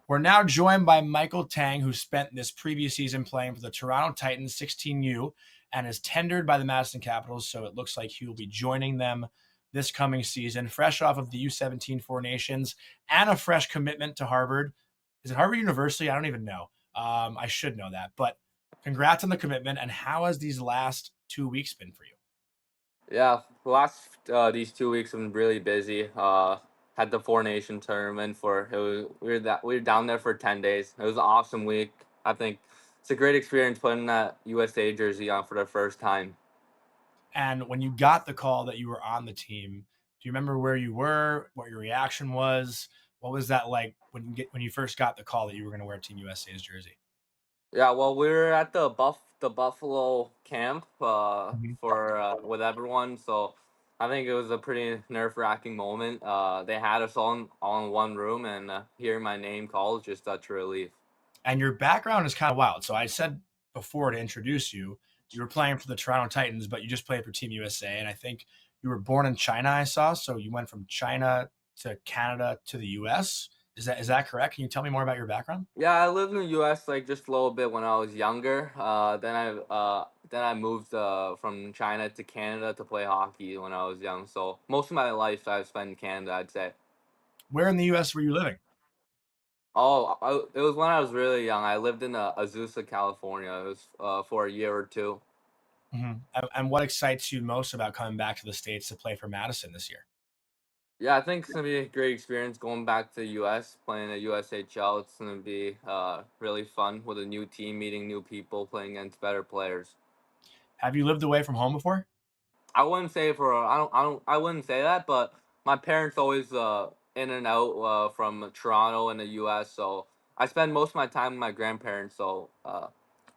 We're now joined by Michael Tang, who spent this previous season playing for the Toronto Titans 16U and is tendered by the Madison Capitols, so it looks like he will be joining them this coming season, fresh off of the U17 Four Nations and a fresh commitment to Harvard. Is it Harvard University? I don't even know. I should know that, but congrats on the commitment. And how has these last 2 weeks been for you? Yeah, the last these 2 weeks have been really busy. Had the Four Nation tournament for it was we were down there for 10 days. It was an awesome week. I think it's a great experience putting that USA jersey on for the first time. And when you got the call that you were on the team, do you remember where you were, what your reaction was? What was that like when you first got the call that you were going to wear Team USA's jersey? Yeah, well, we were at the Buffalo camp Mhm. for with everyone, so I think it was a pretty nerve-wracking moment. They had us all in one room, and hearing my name called was just such a relief. And your background is kind of wild. So I said before to introduce you, you were playing for the Toronto Titans, but you just played for Team USA. And I think you were born in China, I saw. So you went from China to Canada to the US. Is that correct? Can you tell me more about your background? Yeah, I lived in the U.S. like just a little bit when I was younger. Then I moved from China to Canada to play hockey when I was young. So most of my life I've spent in Canada, I'd say. Where in the US were you living? It was when I was really young. I lived in Azusa, California. It was for a year or two. And what excites you most about coming back to the States to play for Madison this year? Yeah, I think it's gonna be a great experience going back to the U.S. playing at USHL. It's gonna be really fun with a new team, meeting new people, playing against better players. Have you lived away from home before? I wouldn't say for I wouldn't say that, but my parents always in and out from Toronto and the U.S. So I spend most of my time with my grandparents. So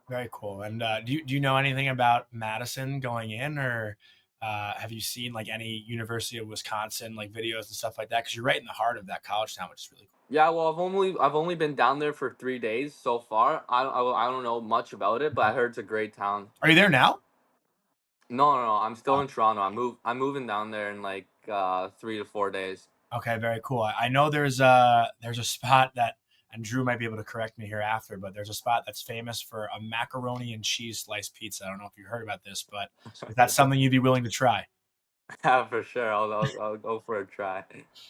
Very cool. And do you know anything about Madison going in, or have you seen like any University of Wisconsin like videos and stuff like that? Because you're right in the heart of that college town, which is really cool. yeah, well, I've only been down there for 3 days so far. I don't know much about it, but I heard it's a great town. Are you there now? No, no, no. I'm still Oh, in Toronto. I'm moving down there in like 3 to 4 days. okay, very cool. I know there's a spot that, and Drew might be able to correct me here after, but there's a spot that's famous for a macaroni and cheese sliced pizza. I don't know if you heard about this, but is that something you'd be willing to try? Yeah, for sure. I'll go for a try.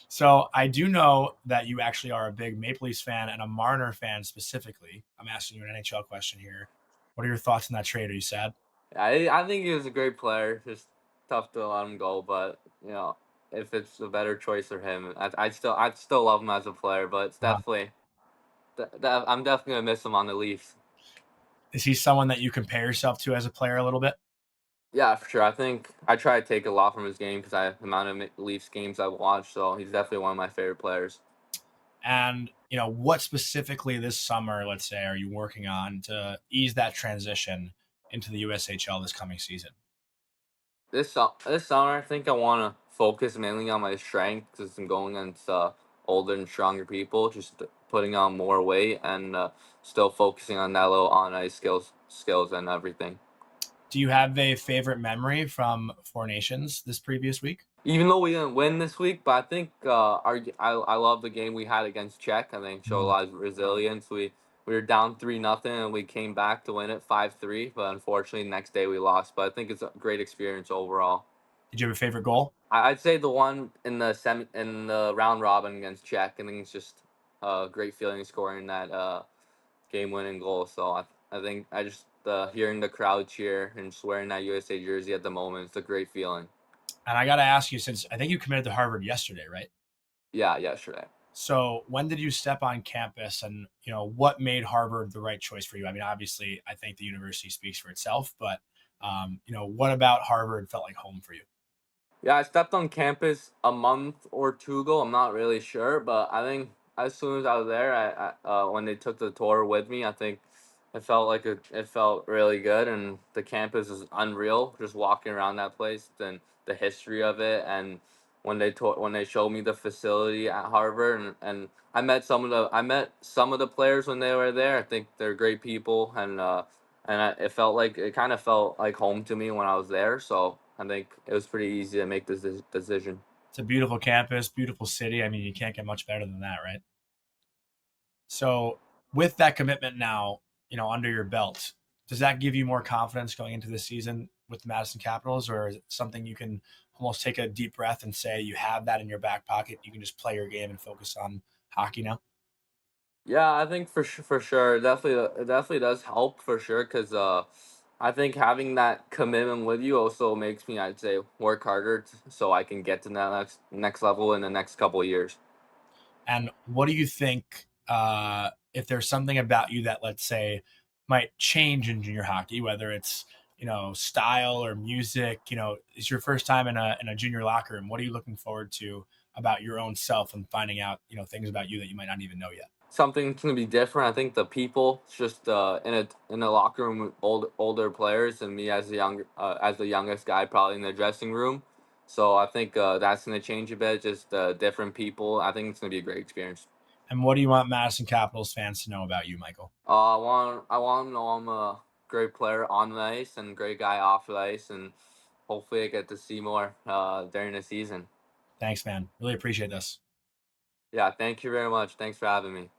So I do know that you actually are a big Maple Leafs fan and a Marner fan specifically. I'm asking you an NHL question here. What are your thoughts on that trade? Are you sad? I think he was a great player. Just tough to let him go, but if it's a better choice for him, I'd still love him as a player. But it's Uh, definitely I'm definitely gonna miss him on the Leafs. is he someone that you compare yourself to as a player a little bit? Yeah, for sure. I think I try to take a lot from his game because the amount of Leafs games I've watched. So he's definitely one of my favorite players. And what specifically this summer, let's say, are you working on to ease that transition into the USHL this coming season? This summer, I think I want to focus mainly on my strength because I'm going against older and stronger people. Just putting on more weight and still focusing on that little on ice skills and everything. Do you have a favorite memory from Four Nations this previous week? Even though we didn't win this week, but I think I love the game we had against Czech. I think showed a Mm. lot of resilience. We were down 3-0 and we came back to win it 5-3. But unfortunately, next day we lost. But I think it's a great experience overall. Did you have a favorite goal? I'd say the one in the round robin against Czech. I think it's just a great feeling scoring that game winning goal. So I think I just hearing the crowd cheer and just wearing that USA jersey at the moment, it's a great feeling. And I got to ask you, since I think you committed to Harvard yesterday, right? Yeah, yesterday. So when did you step on campus, and what made Harvard the right choice for you? I mean, obviously, I think the university speaks for itself, but what about Harvard felt like home for you? Yeah, I stepped on campus a month or two ago. I'm not really sure, but I think as soon as I was there, when they took the tour with me, I think it felt really good, and the campus is unreal. Just walking around that place, and the history of it, and when they showed me the facility at Harvard, and I met some of the players when they were there. I think they're great people, it kind of felt like home to me when I was there. So I think it was pretty easy to make this decision. It's a beautiful campus, beautiful city. I mean, you can't get much better than that, right? So with that commitment now, under your belt, does that give you more confidence going into the season with the Madison Capitals, or is it something you can almost take a deep breath and say you have that in your back pocket? You can just play your game and focus on hockey now. Yeah, I think for sure, it definitely does help for sure because I think having that commitment with you also makes me, I'd say, work harder so I can get to that next level in the next couple of years. And what do you think if there's something about you that, let's say, might change in junior hockey, whether it's style or music? It's your first time in a junior locker room. What are you looking forward to about your own self and finding out things about you that you might not even know yet? Something's gonna be different. I think the people just in a locker room with older players and me as as the youngest guy probably in the dressing room. So I think that's gonna change a bit. Just different people. I think it's gonna be a great experience. And what do you want Madison Capitals fans to know about you, Michael? I want to know I'm a great player on the ice and great guy off the ice, and hopefully I get to see more during the season. Thanks, man. Really appreciate this. Yeah, thank you very much. Thanks for having me.